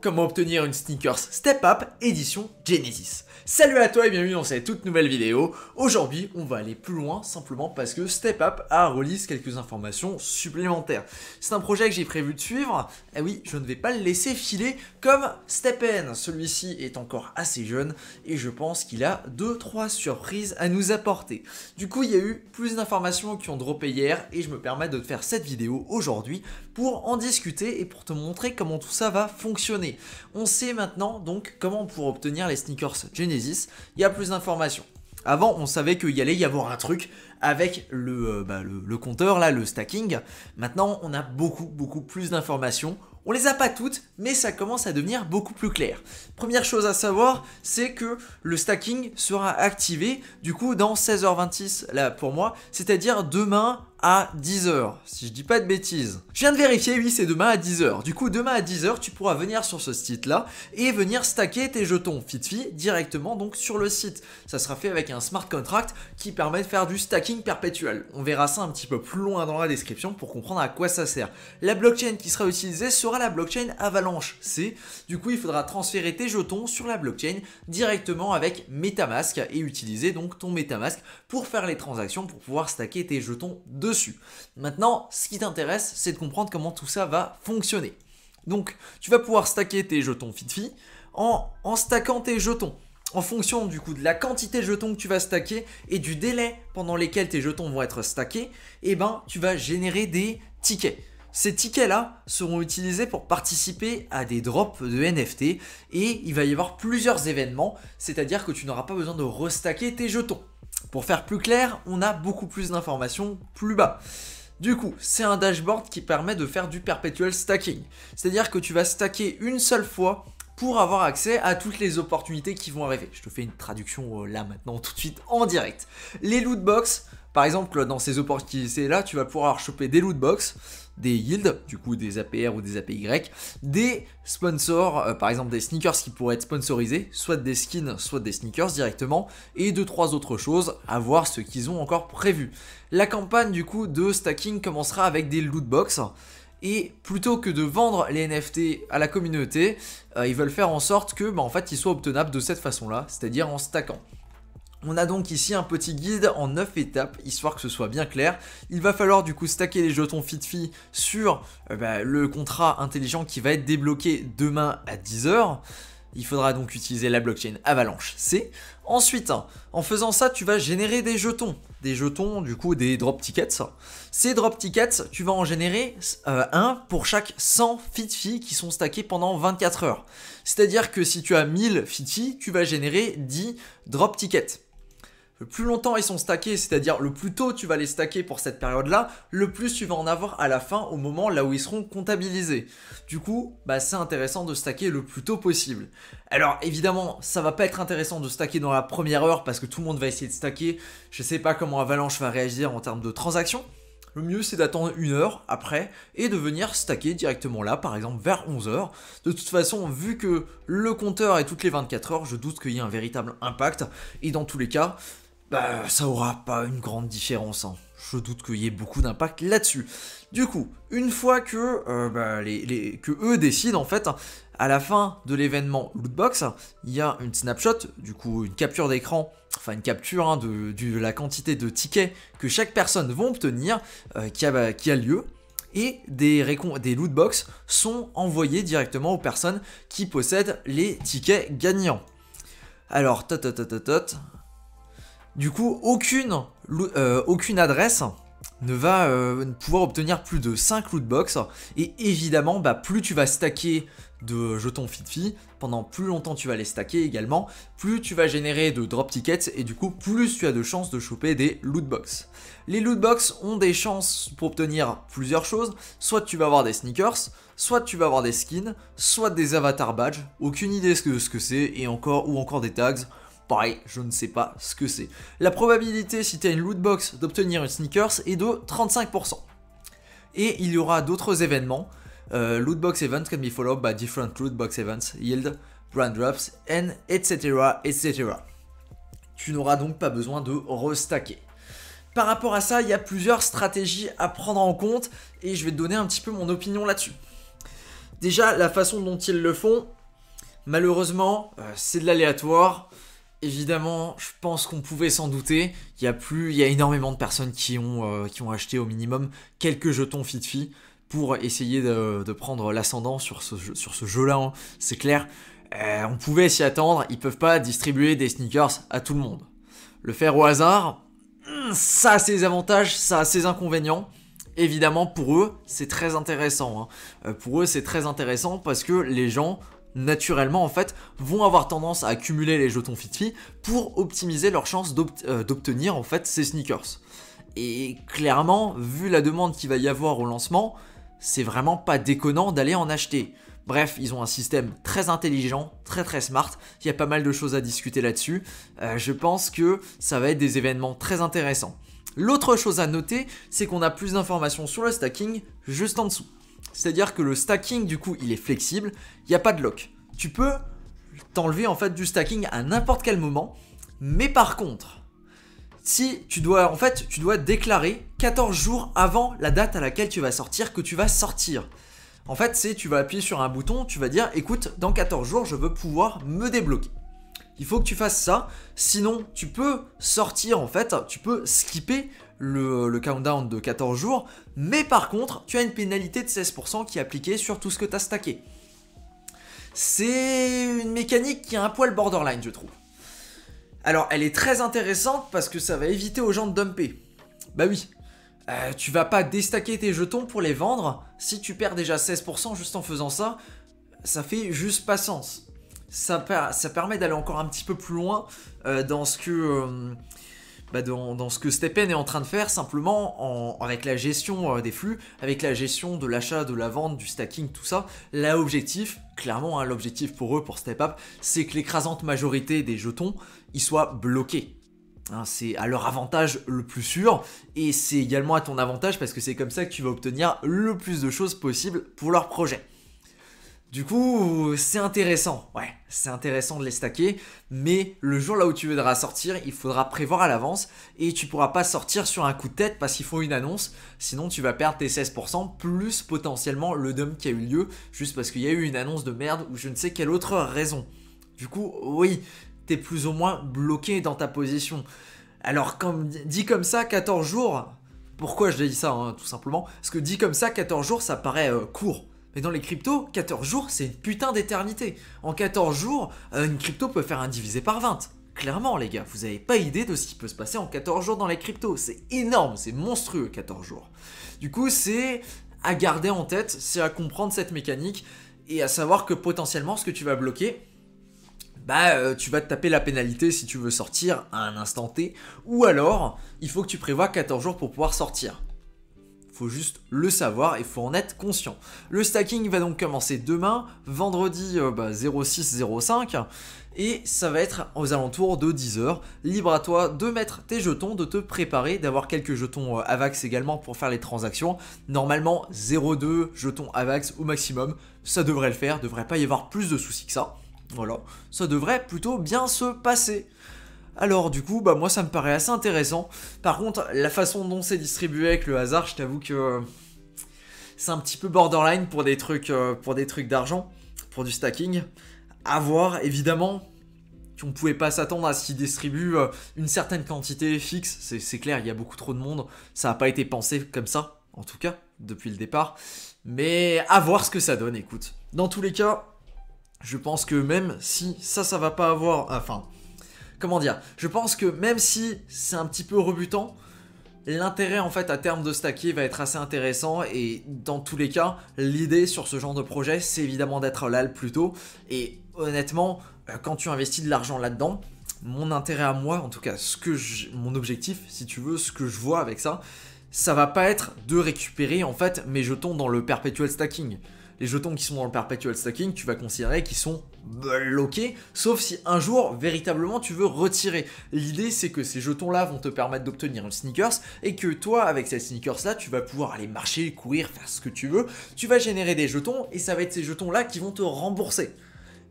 comment obtenir une sneakers Step Up édition Genesis. Salut à toi et bienvenue dans cette toute nouvelle vidéo. Aujourd'hui, on va aller plus loin simplement parce que Step Up a release quelques informations supplémentaires. C'est un projet que j'ai prévu de suivre. Et oui, je ne vais pas le laisser filer comme StepN. Celui-ci est encore assez jeune et je pense qu'il a 2-3 surprises à nous apporter. Du coup, il y a eu plus d'informations qui ont droppé hier et je me permets de te faire cette vidéo aujourd'hui pour en discuter et pour te montrer comment tout ça va fonctionner. On sait maintenant donc comment pour obtenir les sneakers Genesis, il y a plus d'informations. Avant, on savait qu'il y allait y avoir un truc avec le compteur, là, le stacking. Maintenant, on a beaucoup plus d'informations. On les a pas toutes, mais ça commence à devenir beaucoup plus clair. Première chose à savoir, c'est que le stacking sera activé du coup dans 16h26 là pour moi, c'est-à-dire demain à 10h, si je dis pas de bêtises. Je viens de vérifier, oui c'est demain à 10h. Du coup demain à 10h, tu pourras venir sur ce site-là et venir stacker tes jetons FitFi directement donc sur le site. Ça sera fait avec un smart contract qui permet de faire du stacking perpétuel. On verra ça un petit peu plus loin dans la description pour comprendre à quoi ça sert. La blockchain qui sera utilisée sera la blockchain Avalanche C. Du coup, il faudra transférer tes jetons sur la blockchain directement avec MetaMask et utiliser donc ton MetaMask pour faire les transactions, pour pouvoir stacker tes jetons dessus. Maintenant, ce qui t'intéresse, c'est de comprendre comment tout ça va fonctionner. Donc, tu vas pouvoir stacker tes jetons FitFi en stackant tes jetons. En fonction du coup de la quantité de jetons que tu vas stacker et du délai pendant lesquels tes jetons vont être stackés, eh ben, tu vas générer des tickets. Ces tickets-là seront utilisés pour participer à des drops de NFT et il va y avoir plusieurs événements, c'est-à-dire que tu n'auras pas besoin de restacker tes jetons. Pour faire plus clair, on a beaucoup plus d'informations plus bas. Du coup, c'est un dashboard qui permet de faire du perpetual stacking, c'est-à-dire que tu vas stacker une seule fois pour avoir accès à toutes les opportunités qui vont arriver. Je te fais une traduction là maintenant tout de suite en direct. Les lootbox, par exemple dans ces opportunités-là, tu vas pouvoir choper des lootbox, des yields, du coup des APR ou des APY, des sponsors, par exemple des sneakers qui pourraient être sponsorisés, soit des skins, soit des sneakers directement, et 2-3 autres choses, à voir ce qu'ils ont encore prévu. La campagne du coup de stacking commencera avec des lootbox, et plutôt que de vendre les NFT à la communauté, ils veulent faire en sorte que en fait, ils soient obtenables de cette façon-là, c'est-à-dire en stackant. On a donc ici un petit guide en 9 étapes, histoire que ce soit bien clair. Il va falloir du coup stacker les jetons FitFi sur le contrat intelligent qui va être débloqué demain à 10h. Il faudra donc utiliser la blockchain Avalanche C. Ensuite, en faisant ça, tu vas générer des jetons. Des jetons, du coup, des drop tickets. Ces drop tickets, tu vas en générer un pour chaque 100 FitFi qui sont stackés pendant 24 heures. C'est-à-dire que si tu as 1000 FitFi, tu vas générer 10 drop tickets. Le plus longtemps ils sont stackés, c'est-à-dire le plus tôt tu vas les stacker pour cette période-là, le plus tu vas en avoir à la fin au moment là où ils seront comptabilisés. Du coup, c'est intéressant de stacker le plus tôt possible. Alors évidemment, ça va pas être intéressant de stacker dans la première heure parce que tout le monde va essayer de stacker. Je sais pas comment Avalanche va réagir en termes de transactions. Le mieux c'est d'attendre une heure après et de venir stacker directement là, par exemple vers 11h. De toute façon, vu que le compteur est toutes les 24 heures, je doute qu'il y ait un véritable impact. Et dans tous les cas, ça aura pas une grande différence, hein. Je doute qu'il y ait beaucoup d'impact là-dessus. Du coup, une fois que, que eux décident en fait, à la fin de l'événement Lootbox, il y a une snapshot, du coup une capture d'écran, enfin une capture de la quantité de tickets que chaque personne va obtenir qui a lieu. Et des lootbox sont envoyés directement aux personnes qui possèdent les tickets gagnants. Alors, du coup, aucune adresse ne va pouvoir obtenir plus de 5 lootbox. Et évidemment, plus tu vas stacker de jetons FitFi, pendant plus longtemps tu vas les stacker également, plus tu vas générer de drop tickets et du coup, plus tu as de chances de choper des lootbox. Les lootbox ont des chances pour obtenir plusieurs choses. Soit tu vas avoir des sneakers, soit tu vas avoir des skins, soit des avatar badges. Aucune idée de ce que c'est, ou encore des tags. Pareil, je ne sais pas ce que c'est. La probabilité, si tu as une lootbox, d'obtenir une sneakers est de 35%. Et il y aura d'autres événements. Lootbox events can be followed by different lootbox events, yield, brand drops, and etc. etc. Tu n'auras donc pas besoin de restacker. Par rapport à ça, il y a plusieurs stratégies à prendre en compte et je vais te donner un petit peu mon opinion là-dessus. Déjà, la façon dont ils le font, malheureusement, c'est de l'aléatoire. Évidemment, je pense qu'on pouvait s'en douter. Il y a énormément de personnes qui ont acheté au minimum quelques jetons FitFi pour essayer de prendre l'ascendant sur ce jeu-là. Hein. C'est clair. On pouvait s'y attendre. Ils peuvent pas distribuer des sneakers à tout le monde. Le faire au hasard, ça a ses avantages, ça a ses inconvénients. Évidemment, pour eux, c'est très intéressant. Hein. Pour eux, c'est très intéressant parce que les gens, naturellement, en fait, vont avoir tendance à accumuler les jetons FitFi pour optimiser leurs chances d'obtenir, en fait, ces sneakers. Et clairement, vu la demande qu'il va y avoir au lancement, c'est vraiment pas déconnant d'aller en acheter. Bref, ils ont un système très intelligent, très smart, il y a pas mal de choses à discuter là-dessus. Je pense que ça va être des événements très intéressants. L'autre chose à noter, c'est qu'on a plus d'informations sur le stacking juste en dessous. C'est-à-dire que le stacking, du coup, il est flexible, il n'y a pas de lock. Tu peux t'enlever en fait du stacking à n'importe quel moment, mais par contre, si tu dois déclarer 14 jours avant la date à laquelle tu vas sortir que tu vas sortir. En fait, tu vas appuyer sur un bouton, tu vas dire, écoute, dans 14 jours, je veux pouvoir me débloquer. Il faut que tu fasses ça, sinon tu peux sortir en fait, tu peux skipper le countdown de 14 jours, mais par contre, tu as une pénalité de 16% qui est appliquée sur tout ce que tu as stacké. C'est une mécanique qui est un poil borderline, je trouve. Alors, elle est très intéressante parce que ça va éviter aux gens de dumper. Bah oui, tu vas pas déstacker tes jetons pour les vendre, si tu perds déjà 16% juste en faisant ça, ça fait juste pas sens. Ça permet d'aller encore un petit peu plus loin dans ce que StepN est en train de faire, simplement avec la gestion des flux, avec la gestion de l'achat, de la vente, du stacking, tout ça. L'objectif, clairement, hein, l'objectif pour eux, pour StepUp, c'est que l'écrasante majorité des jetons, ils soient bloqués. Hein, c'est à leur avantage le plus sûr, et c'est également à ton avantage parce que c'est comme ça que tu vas obtenir le plus de choses possible pour leur projet. Du coup, c'est intéressant, ouais, c'est intéressant de les stacker, mais le jour là où tu voudras sortir, il faudra prévoir à l'avance et tu pourras pas sortir sur un coup de tête parce qu'il faut une annonce, sinon tu vas perdre tes 16% plus potentiellement le dump qui a eu lieu juste parce qu'il y a eu une annonce de merde ou je ne sais quelle autre raison. Du coup, oui, t'es plus ou moins bloqué dans ta position. Alors, dit comme ça, 14 jours, pourquoi je dis ça, hein, tout simplement, parce que dit comme ça, 14 jours, ça paraît court. Mais dans les cryptos, 14 jours, c'est une putain d'éternité. En 14 jours, une crypto peut faire un divisé par 20. Clairement, les gars, vous n'avez pas idée de ce qui peut se passer en 14 jours dans les cryptos. C'est énorme, c'est monstrueux, 14 jours. Du coup, c'est à garder en tête, c'est à comprendre cette mécanique et à savoir que potentiellement, ce que tu vas bloquer, tu vas te taper la pénalité si tu veux sortir à un instant T. Ou alors, il faut que tu prévois 14 jours pour pouvoir sortir. Faut juste le savoir et faut en être conscient. Le stacking va donc commencer demain, vendredi 06-05, et ça va être aux alentours de 10h. Libre à toi de mettre tes jetons, de te préparer, d'avoir quelques jetons AVAX également pour faire les transactions. Normalement 0,2 jetons AVAX au maximum, ça devrait le faire, devrait pas y avoir plus de soucis que ça. Voilà, ça devrait plutôt bien se passer. Alors du coup, moi ça me paraît assez intéressant. Par contre, la façon dont c'est distribué avec le hasard, je t'avoue que c'est un petit peu borderline pour des trucs d'argent, pour du stacking. À voir, évidemment, on ne pouvait pas s'attendre à ce qu'ils distribuent une certaine quantité fixe. C'est clair, il y a beaucoup trop de monde. Ça n'a pas été pensé comme ça, en tout cas, depuis le départ. Mais à voir ce que ça donne, écoute. Dans tous les cas, je pense que même si ça va pas avoir... Enfin... Comment dire, je pense que même si c'est un petit peu rebutant, l'intérêt en fait à terme de stacker va être assez intéressant et dans tous les cas, l'idée sur ce genre de projet, c'est évidemment d'être là le plus tôt et honnêtement, quand tu investis de l'argent là-dedans, mon intérêt à moi, en tout cas mon objectif, si tu veux, ce que je vois avec ça, ça va pas être de récupérer en fait mes jetons dans le perpetual stacking. Les jetons qui sont dans le perpetual stacking, tu vas considérer qu'ils sont bloqués, sauf si un jour, véritablement, tu veux retirer. L'idée, c'est que ces jetons-là vont te permettre d'obtenir une sneakers, et que toi, avec cette sneakers-là, tu vas pouvoir aller marcher, courir, faire ce que tu veux, tu vas générer des jetons, et ça va être ces jetons-là qui vont te rembourser.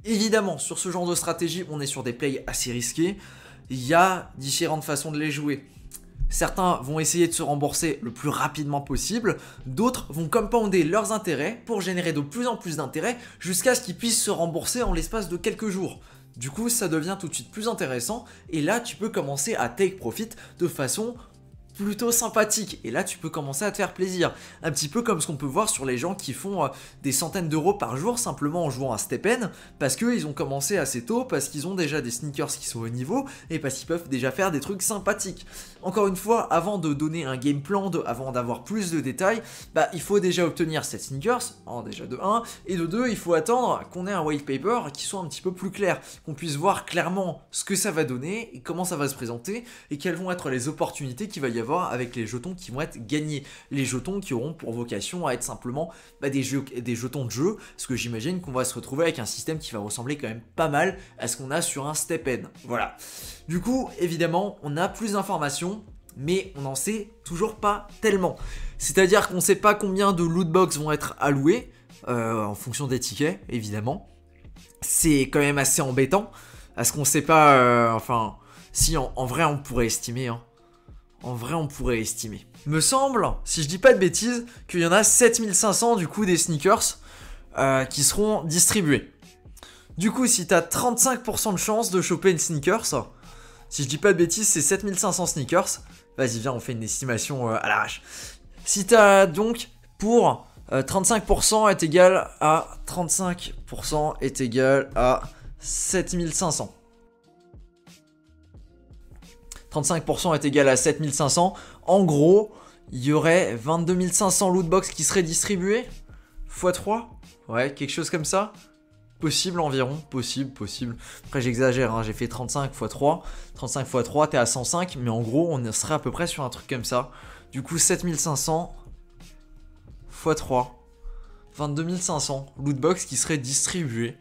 Évidemment, sur ce genre de stratégie, on est sur des plays assez risqués, il y a différentes façons de les jouer. certains vont essayer de se rembourser le plus rapidement possible, d'autres vont compounder leurs intérêts pour générer de plus en plus d'intérêts jusqu'à ce qu'ils puissent se rembourser en l'espace de quelques jours. Du coup, ça devient tout de suite plus intéressant et là, tu peux commencer à take profit de façon plutôt sympathique et là tu peux commencer à te faire plaisir, un petit peu comme ce qu'on peut voir sur les gens qui font des centaines d'euros par jour simplement en jouant à STEPN parce qu'ils ont commencé assez tôt, parce qu'ils ont déjà des sneakers qui sont au niveau et parce qu'ils peuvent déjà faire des trucs sympathiques. Encore une fois, avant de donner un game plan, avant d'avoir plus de détails, il faut déjà obtenir cette sneakers, déjà de 1, et de 2, il faut attendre qu'on ait un white paper qui soit un petit peu plus clair, qu'on puisse voir clairement ce que ça va donner, et comment ça va se présenter, et quelles vont être les opportunités qu'il va y avoir avec les jetons qui vont être gagnés, les jetons qui auront pour vocation à être simplement des jetons de jeu, parce que j'imagine qu'on va se retrouver avec un système qui va ressembler quand même pas mal à ce qu'on a sur un STEPN, voilà. Du coup, évidemment, on a plus d'informations, mais on n'en sait toujours pas tellement. C'est-à-dire qu'on ne sait pas combien de lootbox vont être alloués, en fonction des tickets, évidemment. C'est quand même assez embêtant, parce qu'on ne sait pas, si en vrai on pourrait estimer, En vrai, on pourrait estimer. Me semble, si je dis pas de bêtises, qu'il y en a 7500 du coup des sneakers qui seront distribués. Du coup, si t'as 35% de chance de choper une sneakers, si je dis pas de bêtises, c'est 7500 sneakers. Vas-y, viens, on fait une estimation à l'arrache. Si t'as donc pour 35% est égal à 35% est égal à 7500. 35% est égal à 7500. En gros, il y aurait 22 500 lootbox qui seraient distribués x 3. Ouais, quelque chose comme ça. Possible environ, possible. Après j'exagère, j'ai fait 35 x 3. 35 x 3, t'es à 105. Mais en gros, on serait à peu près sur un truc comme ça. Du coup, 7500 x 3. 22 500 lootbox qui seraient distribués.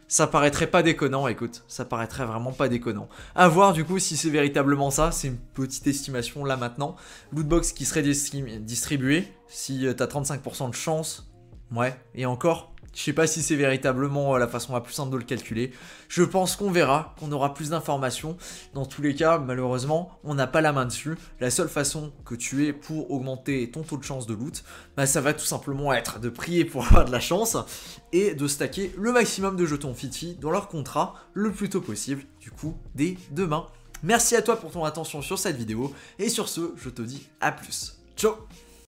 Ça paraîtrait pas déconnant, écoute, ça paraîtrait vraiment pas déconnant. À voir du coup si c'est véritablement ça, c'est une petite estimation là maintenant. Lootbox qui serait distribué, si t'as 35% de chance, ouais, et encore, je sais pas si c'est véritablement la façon la plus simple de le calculer. Je pense qu'on verra, qu'on aura plus d'informations. Dans tous les cas, malheureusement, on n'a pas la main dessus. La seule façon que tu aies pour augmenter ton taux de chance de loot, ça va tout simplement être de prier pour avoir de la chance et de stacker le maximum de jetons Fitfi dans leur contrat le plus tôt possible, du coup, dès demain. Merci à toi pour ton attention sur cette vidéo et sur ce, je te dis à plus. Ciao!